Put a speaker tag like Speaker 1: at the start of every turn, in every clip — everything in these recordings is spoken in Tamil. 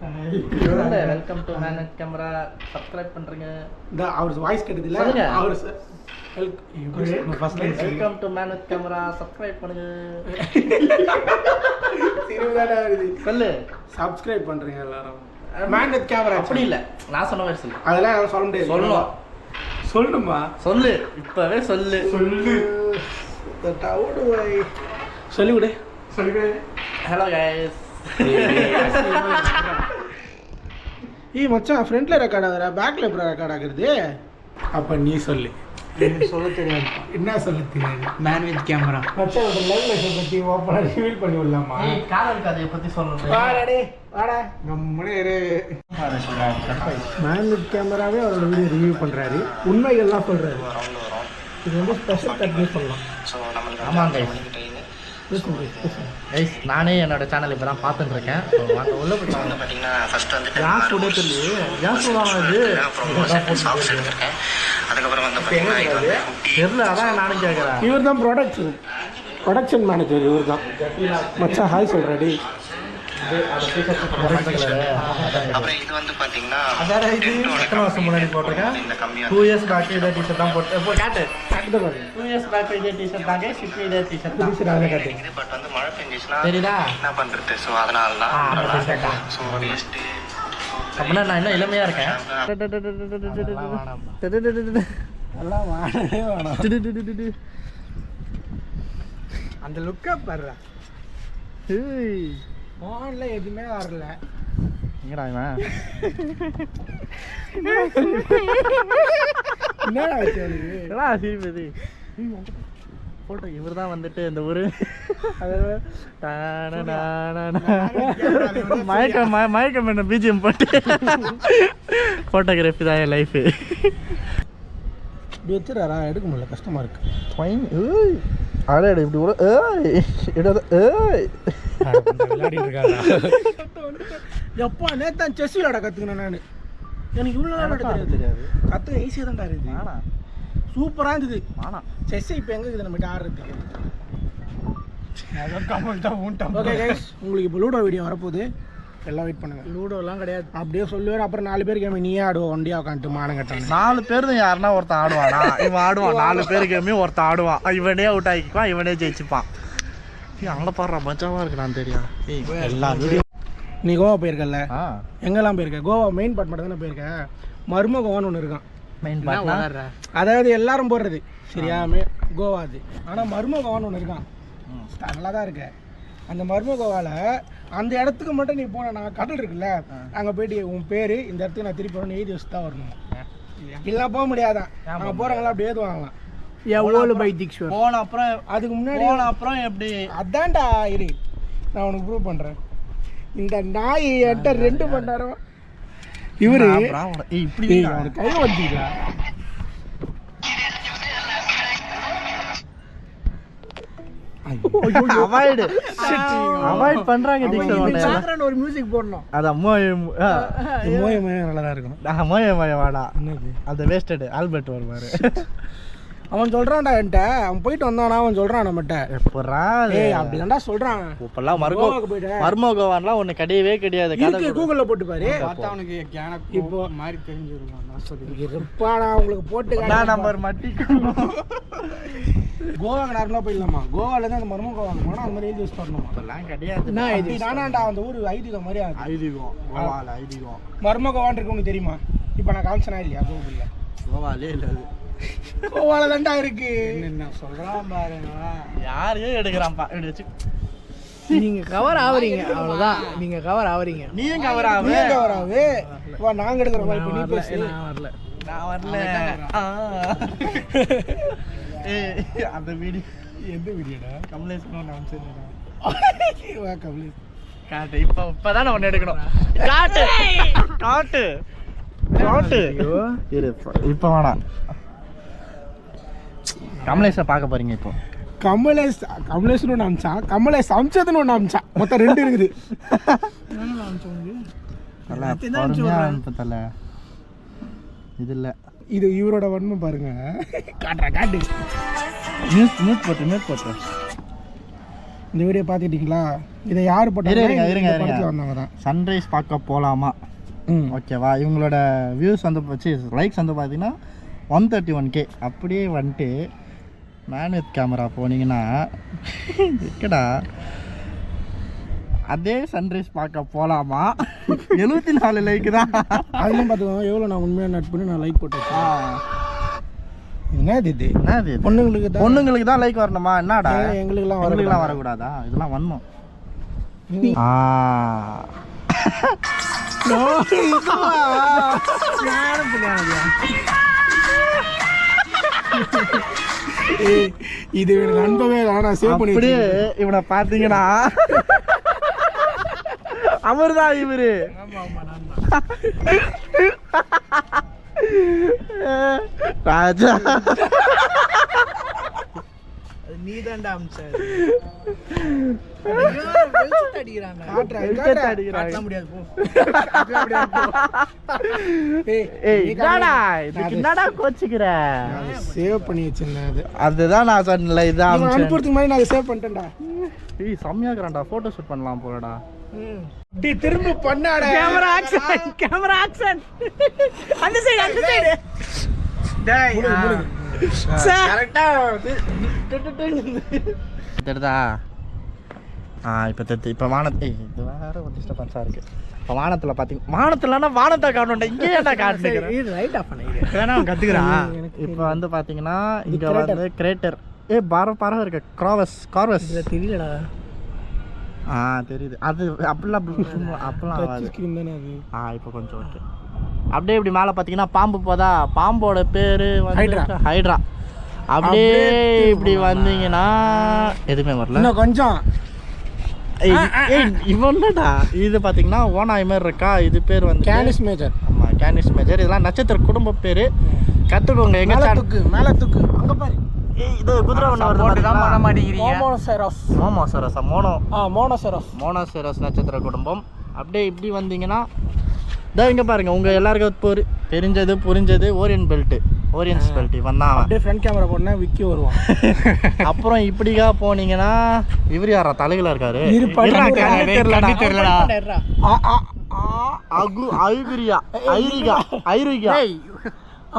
Speaker 1: வெல்கம் டு மேனட் கேமரா. சப்ஸ்கிரைப் பண்றீங்க.
Speaker 2: அவர் வாய்ஸ் கேட்டதில்ல. அவர்
Speaker 1: வெல்கம் டு மேனட் கேமரா. சப்ஸ்கிரைப் பண்ணுங்க.
Speaker 2: சிறுதாடா வருது.
Speaker 1: சொல்லு.
Speaker 2: சப்ஸ்கிரைப் பண்றீங்க எல்லாரும். மேனட் கேமரா
Speaker 1: அப்படி இல்ல. நான் சொன்ன மாதிரி சொல்லு.
Speaker 2: அதெல்லாம் நான் சொல்ல முடியாது. சொல்லணும். சொல்லணுமா? சொல்லு.
Speaker 1: இப்பவே சொல்லு.
Speaker 2: சொல்லு. டவுட் வை. சொல்லி விடு. சொல்லி விடு.
Speaker 1: Hello guys.
Speaker 2: ஏய் மச்சான், ஃப்ரண்ட்ல ரெக்கார்ட் ஆகுறா, பேக்ல எப்பற ரெக்கார்ட் ஆகுறது? அப்ப நீ சொல்லு. எனக்கு சொல்ல தெரியாது. என்ன சொல்ல தெரியாது? Man with camera. மச்சான் ஒரு லைவ் லெசன் பத்தி ஓபனா ரிவீல் பண்ணி விடலாமா?
Speaker 1: ஏய் காதல் கதையை பத்தி சொல்லணும்.
Speaker 2: வாடா டேய், வாடா. நம்மளே மேன் வித் கேமராவே அவரோட வீடியோ ரிவ்யூ பண்றாரு. உண்மைகள்லாம் சொல்றாரு. இது வந்து ஸ்பெஷல் கட்னி சொல்லலாம்.
Speaker 1: ஆமாங்க கைஸ், நானே என்னோட சேனல் இப்போ தான் பார்த்துட்டு இருக்கேன். வாங்க உள்ள போய் பார்த்தீங்கன்னா ஃபர்ஸ்ட் வந்து கேஸ் உடையது. கேஸ் உடாது. அதுக்கப்புறம் வந்து பார்த்தீங்கன்னா தெரியல, அதான் நானும் கேட்குறேன்.
Speaker 2: இவர் தான் ப்ரொடக்ஷன் மேனேஜர். இவர் தான் மச்சான் ஹாய் சொல்றாடி.
Speaker 1: அப்புறம் இது வந்து பார்த்தீங்கன்னா அதான் இது எத்தனை வருஷம் முன்னாடி போட்டிருக்கேன். 2 years பேக் இதே டிஷர்ட் தான் போட்டு காட்டு 2 years பேக் இதே டிஷர்ட் தாங்க. ஷிப் இதே டிஷர்ட் தான் காட்டு. இது பட் வந்து மழை பெஞ்சிச்சுனா தெரியுதா என்ன பண்றது? ஸோ அதனால தான் ஸோ நெக்ஸ்ட் அப்படின்னா நான் இன்னும் இளமையா இருக்கேன்.
Speaker 2: எல்லாம் வாடவே வேணாம். அந்த லுக்கை பாருடா. ஃபோன்ல எதுவுமே வரல.
Speaker 1: எங்கடா இவன்?
Speaker 2: என்னடா ஆச்சு அவனுக்கு?
Speaker 1: என்னடா சிரிப்பது? போட்டோ இவர் தான் வந்துட்டு இந்த ஊர் மயக்கம் என்ன பிஜிஎம் போட்டு ஃபோட்டோகிராஃபி தான் என் லைஃபு.
Speaker 2: இப்படி வச்சுறாரா? எடுக்க முடியல, கஷ்டமா இருக்கு.
Speaker 1: ஆடாடு இப்படி கூட
Speaker 2: எப்பா நேத்தான் செஸ் விளையாட கற்றுக்கணும். நான் எனக்கு இவ்வளோ விளையாட தெரியாது. கற்றுக்க ஈஸியாக தான்டா இருக்குது.
Speaker 1: ஆனா
Speaker 2: சூப்பராக இருந்தது.
Speaker 1: ஆனா
Speaker 2: செஸ் இப்போ எங்கே இருக்குது நம்மகிட்ட ஆடுறதுக்கு? ஓகே கைஸ், உங்களுக்கு இப்போ லூடோ வீடியோ வரப்போகுது. எல்லாம் வெயிட் பண்ணுங்க. லூடோலாம் கிடையாது, அப்படியே சொல்லுவார். அப்புறம் 4 பேர் கேம் நீயே ஆடுவோம். ஒண்டியா உட்காந்துட்டு மானம் கட்டாங்க.
Speaker 1: 4 பேர் தான் யாருன்னா ஒருத்தன் ஆடுவானா? இவன் ஆடுவான். 4 பேர் கேமே ஒருத்தன் ஆடுவான். இவனே அவுட் ஆகிக்குவான், இவனே ஜெயிச்சுப்பான். அங்கே பாடுறா மஜாவாக இருக்கு. நான் தெரியும் எல்லா வீடியோ.
Speaker 2: நீ கோவா போயிருக்கல? எங்கெல்லாம் போயிருக்க? கோவா மெயின் பார்ட் மட்டும் தானே போயிருக்க. மர்மகோவான்னு ஒன்று இருக்கான்.
Speaker 1: மெயின் பார்ட்
Speaker 2: அதாவது எல்லாரும் போடுறது சரியா? கோவா அது. ஆனால் மர்மகோவான்னு ஒன்று இருக்கான். நல்லா தான் இருக்கு. அந்த மர்மகோவாவில் அந்த இடத்துக்கு மட்டும் நீ போன, நான் கடல் இருக்குல்ல, அங்கே போயிட்டு உன் பேர் இந்த இடத்துக்கு நான் திருப்பி வரணும், எழுதி வச்சு தான் வரணும். இல்லை போக முடியாதான். நாங்கள் போகிறவங்களாம் அப்படி எழுதுவாங்களாம். போன அப்புறம் அதுக்கு முன்னாடி அப்புறம் எப்படி? அதான்டா இரு, நான் உனக்கு ப்ரூவ் பண்ணுறேன். இந்த நாய் என்கிட்ட 2 மணி நேரம் இவரு இப்படி கை வச்சுக்கா.
Speaker 1: அவாய்ட் பண்றாங்க.
Speaker 2: ஒரு மியூசிக் போடணும்.
Speaker 1: அது
Speaker 2: நல்லா தான் இருக்கும்.
Speaker 1: வாடா அந்த வேஸ்டட் ஆல்பர்ட் வருவாரு.
Speaker 2: அவன் சொல்றான்டா என்கிட்ட. அவன் போயிட்டு வந்தானா? அவன் சொல்றான் நம்மகிட்ட. அப்படிதான்டா சொல்றான்.
Speaker 1: இப்பெல்லாம் மர்மகோவான்லாம் ஒண்ணு கிடையவே கிடையாது.
Speaker 2: கூகுள்ல போட்டு பாரு. அவனுக்கு இப்போ மாதிரி தெரிஞ்சிருக்கும். நான் உங்களுக்கு போட்டு நம்பர் மாட்டிக்கணும். கோவாக்கு நார்மலா போயிடலாமா? கோவால இருந்து அந்த மர்மகோவாக்கு போனா அந்த மாதிரி எழுதி வச்சு வரணுமா? அதெல்லாம் கிடையாது. நானாண்டா அந்த ஊர் ஐதீகம் மாதிரி. ஐதீகம் கோவால ஐதீகம் மர்மகோவான் இருக்கு. உங்களுக்கு தெரியுமா? இப்போ நான் காமிச்சனா இல்லையா? கோவில்ல கோவாலே இல்லை, கோவால தான்டா இருக்கு. என்ன சொல்றான் பாருங்க.
Speaker 1: யாரையும் எடுக்கிறான்ப்பா. இப்படி வச்சு
Speaker 2: நீங்க கவர் ஆவறீங்க, அவ்வளவுதான். நீங்க கவர் ஆவறீங்க.
Speaker 1: நீயும் கவர் ஆவு.
Speaker 2: வா நாங்க எடுக்கறோம். இப்போ நீ பேசு.
Speaker 1: நான் வரல. அந்த வீடியோ
Speaker 2: எந்த வீடியோடா?
Speaker 1: கமலேஷ் நான் சொன்னேன்.
Speaker 2: வா கமலேஷ்
Speaker 1: காட்டு. இப்பதான் ஒன்னு எடுக்கணும். காட்டு காட்டு காட்டு. இப்ப வேணாம். கமலேஷை பார்க்க போறீங்க இப்போ.
Speaker 2: கமலேஷ்னு ஒன்று அமிச்சான், கமலேஷ் அமிச்சதுன்னு ஒன்று அமிச்சான். மொத்தம் 2 இருக்குது.
Speaker 1: இது இல்லை,
Speaker 2: இது இவரோட வன்மை பாருங்க. காட்டுறா காட்டு.
Speaker 1: மியூட் போட்டு
Speaker 2: இந்த வீடியோ பார்த்துக்கிட்டீங்களா? இதை யார் போட்டாங்க?
Speaker 1: இருங்க
Speaker 2: வந்தவங்க தான்.
Speaker 1: சன்ரைஸ் பார்க்க போகலாமா? ஓகேவா? இவங்களோட வியூஸ் வந்து வச்சு லைக்ஸ் வந்து பார்த்தீங்கன்னா 131K. அப்படியே வந்துட்டு மேன் வித் கேமரா போனீங்கன்னா இருக்கடா அதே சன்ரைஸ் பார்க்க போகலாமா? 74 லைக் தான்.
Speaker 2: அதெல்லாம் பார்த்துக்கோங்க எவ்வளோ நான் உண்மையாக நட் பண்ணி நான் லைக் போட்டேன். என்னது இது?
Speaker 1: பொண்ணுங்களுக்கு தான் லைக் வரணுமா? என்னடா
Speaker 2: எங்களுக்குலாம்
Speaker 1: வரக்கூடாதா? இதெல்லாம் வரணும்.
Speaker 2: இது எனக்கு அன்பவே நான் சேவ் பண்ணி
Speaker 1: இவனை பார்த்தீங்கன்னா அவர்தான் இவரு. ராஜா
Speaker 2: நீதான்டா அம்சா.
Speaker 1: அதுதான் நான் சொன்னல. இதான்
Speaker 2: அனுப்புறதுக்கு மாதிரி நான் சேவ் பண்ணிட்டேன்டா.
Speaker 1: செம்மையா இருக்கிறான்டா. போட்டோ ஷூட் பண்ணலாம் போலடா.
Speaker 2: திரும்ப பண்ணாடா. கேமரா ஆக்ஷன் அந்த சைடு டேய் கரெக்ட்டா
Speaker 1: தெரியுதா? இப்போ வானத்தை இது வேற ஒரு டிஸ்டர்பன்ஸாக இருக்குது. இப்போ வானத்தில் பார்த்தீங்க வானத்துலன்னா வானத்தை காணணும்டா. இங்கே ஏன்டா காட்டுறேன்?
Speaker 2: இது ரைட் ஆஃப் பண்ணிக்கிறேன்.
Speaker 1: வேணா கற்றுக்குறான். இப்போ வந்து பார்த்தீங்கன்னா இங்கே வந்து கிரேட்டர் பறவை இருக்கு. கார்வஸ்
Speaker 2: தெரியலடா.
Speaker 1: தெரியுது. அது அப்படிலாம் ஆகாது. இப்போ கொஞ்சம் ஓகே. அப்படியே இப்படி மேலே பார்த்தீங்கன்னா பாம்பு போதா. பாம்போட பேர் வந்து ஹைட்ரா. அப்படியே இப்படி வந்தீங்கன்னா எதுவுமே வரல.
Speaker 2: இன்னும் கொஞ்சம்
Speaker 1: இவன்டா இது பார்த்தீங்கன்னா ஓனாய் மாதிரி இருக்கா. இது பேர் வந்து
Speaker 2: கேனிஸ் மேஜர்.
Speaker 1: ஆமாம், கேனிஸ் மேஜர். இதெல்லாம் நட்சத்திர குடும்ப பேர். கற்றுக்கோங்க. எங்க
Speaker 2: மேலே தூக்கு அங்கே பாரு.
Speaker 1: இது குதிரை ஒன்று வருது தான் பண்ண மாட்டேங்கிறீங்க. மோனோசெராஸ் நட்சத்திர குடும்பம். அப்படியே இப்படி வந்தீங்கன்னா இதோ இங்கே பாருங்க. உங்கள் எல்லாருக்கும் தெரிஞ்சது புரிஞ்சது ஓரியன்ஸ் பெல்ட் வந்தான்.
Speaker 2: அப்படியே ஃப்ரண்ட் கேமரா போனா விக்கி வருவான்.
Speaker 1: அப்புறம் இப்படிக்கா போனீங்கன்னா இவர் யாரா தலையில இருக்காரு? ஐரிகா.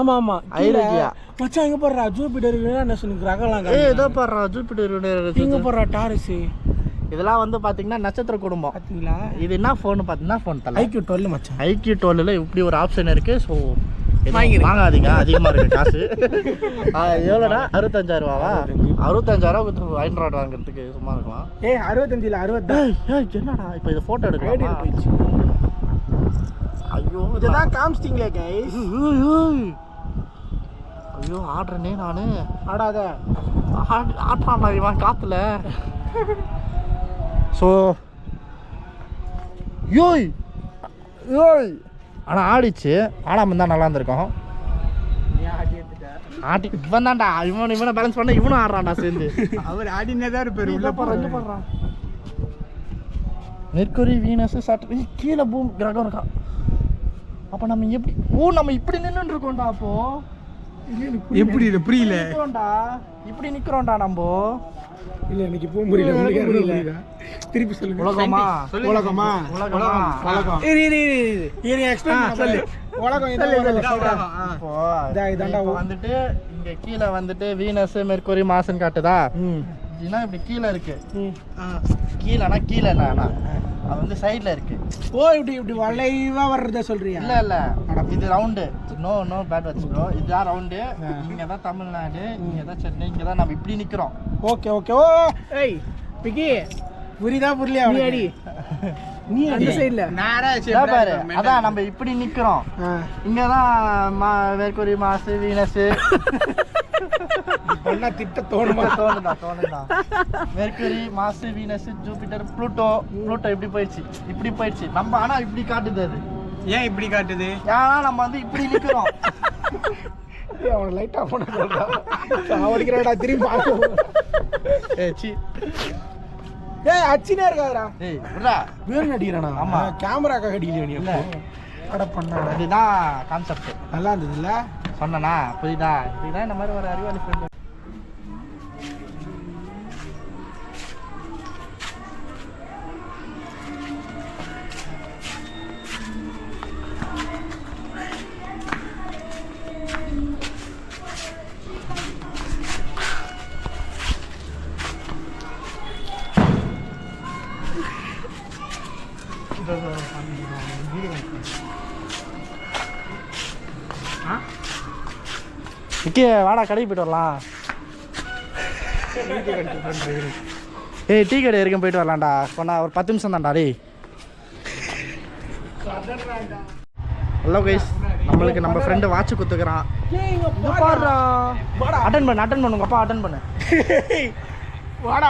Speaker 2: ஆமா ஐரிகா மச்சான். இங்க பாருடா ஜூபிட்டர் யுரேனஸ் கிரகலாம்.
Speaker 1: ஏதோ பாருடா ஜூபிட்டர் யுரேனஸ்.
Speaker 2: இங்க பாருடா டாரஸ்.
Speaker 1: இதெல்லாம் வந்து பாத்தீங்கன்னா நட்சத்திர குடும்பம்.
Speaker 2: பாத்தீங்களா? இது
Speaker 1: என்ன ஃபோன் பாத்தீங்கன்னா ஃபோன் தலை
Speaker 2: IQ 12 மச்சான்.
Speaker 1: IQ 12ல இப்படி ஒரு ஆப்ஷன் இருக்கு. ஸோ வாங்காதீங்க, அதிகமாக இருக்கு காசு. எவ்வளோடா? 65,000 ரூபாவா? 65,000 கொடுத்து ஆண்ட்ராய்டு வாங்குறதுக்கு சும்மா இருக்கலாம்.
Speaker 2: 65 இல்லை 60.
Speaker 1: என்னடா இப்போ இதை ஃபோட்டோ எடுக்கலாம். ஐயோ
Speaker 2: இதெல்லாம் காமிச்சிட்டிங்களே கைஸ்.
Speaker 1: ஐயோ ஆடுறேனே நான்.
Speaker 2: ஆடாத
Speaker 1: ஆட்டான் இவன் காத்துல. ஸோ யோய் ஆனால் ஆடிச்சு. ஆடாமல் இருந்தால் நல்லா இருந்திருக்கும். ஆடி இவன் தான்டா. இவனை பேலன்ஸ் பண்ண இவனும் ஆடுறான்டா சேர்ந்து.
Speaker 2: அவர் ஆடினே தான் இருப்பார். உள்ள போடுறான்.
Speaker 1: மெர்க்குரி, வீனஸ், சாட்டர்டே கீழே பூமி கிரகம் இருக்கான். அப்போ நம்ம எப்படி நம்ம இப்படி நின்று இருக்கோம்டா. அப்போ
Speaker 2: எப்படி இல்லை புரியல.
Speaker 1: இப்படி நிற்கிறோம்டா நம்ம.
Speaker 2: இல்லை எனக்கு இப்போ புரியல. திருப்பி சொல்லுங்க. உலகம்
Speaker 1: வந்துட்டு இங்க கீழே வந்துட்டு வீனஸ், மெர்க்குரி, மார்ஸ்னு காட்டுதா. இப்படி கீழே இருக்கு. கீழே அது வந்து சைடுல இருக்கு.
Speaker 2: இப்படி வளைவா வர்றத சொல்றியா?
Speaker 1: இல்ல இது ரவுண்டு. நோ பேட் வச்சுக்கோ. இதுதான் ரவுண்டு. இங்க தான் தமிழ்நாடு, இங்க தான் சென்னை, இங்க தான் நம்ம இப்படி நிக்கிறோம்.
Speaker 2: ஓகே ஏய் பிகி புரியலையா? நீ அந்த சைடுல
Speaker 1: பாரு. அதான் நம்ம இப்படி நிக்கிறோம். இங்கதான் மெர்க்குரி, மார்ஸ், வீனஸ்.
Speaker 2: திட்ட தோணுதா?
Speaker 1: Mercury, Mars, Venus, Jupiter, Pluto இப்படி போயிடுச்சு. நம்ம ஆனா இப்படி காட்டுது. அது
Speaker 2: ஏன் இப்படி காட்டுது?
Speaker 1: ஏன்னா நம்ம வந்து இப்படி நிக்கிறோம்.
Speaker 2: அவனை லைட்டா போனா திரும்பி அச்சினே இருக்காதா? வேணும் அடிக்கிறானா?
Speaker 1: ஆமா,
Speaker 2: கேமராக்காக அடிக்கலையா? அட பண்ண
Speaker 1: இதுதான் கான்செப்ட்.
Speaker 2: நல்லா இருந்தது இல்ல?
Speaker 1: சொன்னா புரியுதா? இதுதான் இந்த மாதிரி ஒரு அறிவாளி ஃப்ரெண்ட். விக்கி வாடா கடைக்கு போயிட்டு வரலாம். ஏய் டீ கடை வரைக்கும் போயிட்டு வரலாம்டா. கொண்டா ஒரு 10 நிமிஷம் தான்டா. டேய் ஹலோ கைஸ், நம்மளுக்கு நம்ம ஃப்ரெண்டு வாட்ச் குத்துக்கிறான். அட்டன் பண்ணு உங்கள் அப்பா அட்டன் பண்ணு.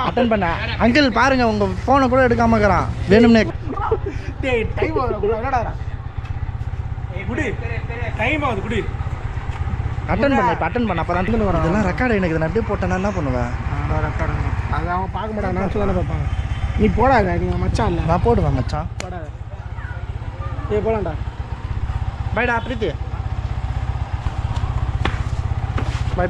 Speaker 1: அட்டன் பண்ண அங்கிள் பாருங்க, உங்கள் ஃபோனை கூட எடுக்காம இருக்கிறான் வேணும்னே.
Speaker 2: டைம் ஆகுது குடி.
Speaker 1: அட்டன் பண்ண அப்போ தான் இதெல்லாம் ரெக்கார்டு. எனக்கு இதை அப்படியே போட்டேன்னா என்ன பண்ணுவேன்?
Speaker 2: ரெக்கார்டு அது அவன் பார்க்க மாட்டான், நான் சொல்ல பார்ப்பாங்க. நீ போடாத, நீங்கள் மச்சான் இல்லை.
Speaker 1: நான் போடுவேன் மச்சான்.
Speaker 2: போடாத. போலாம்டா.
Speaker 1: பைடா பிரீத்தி. பை.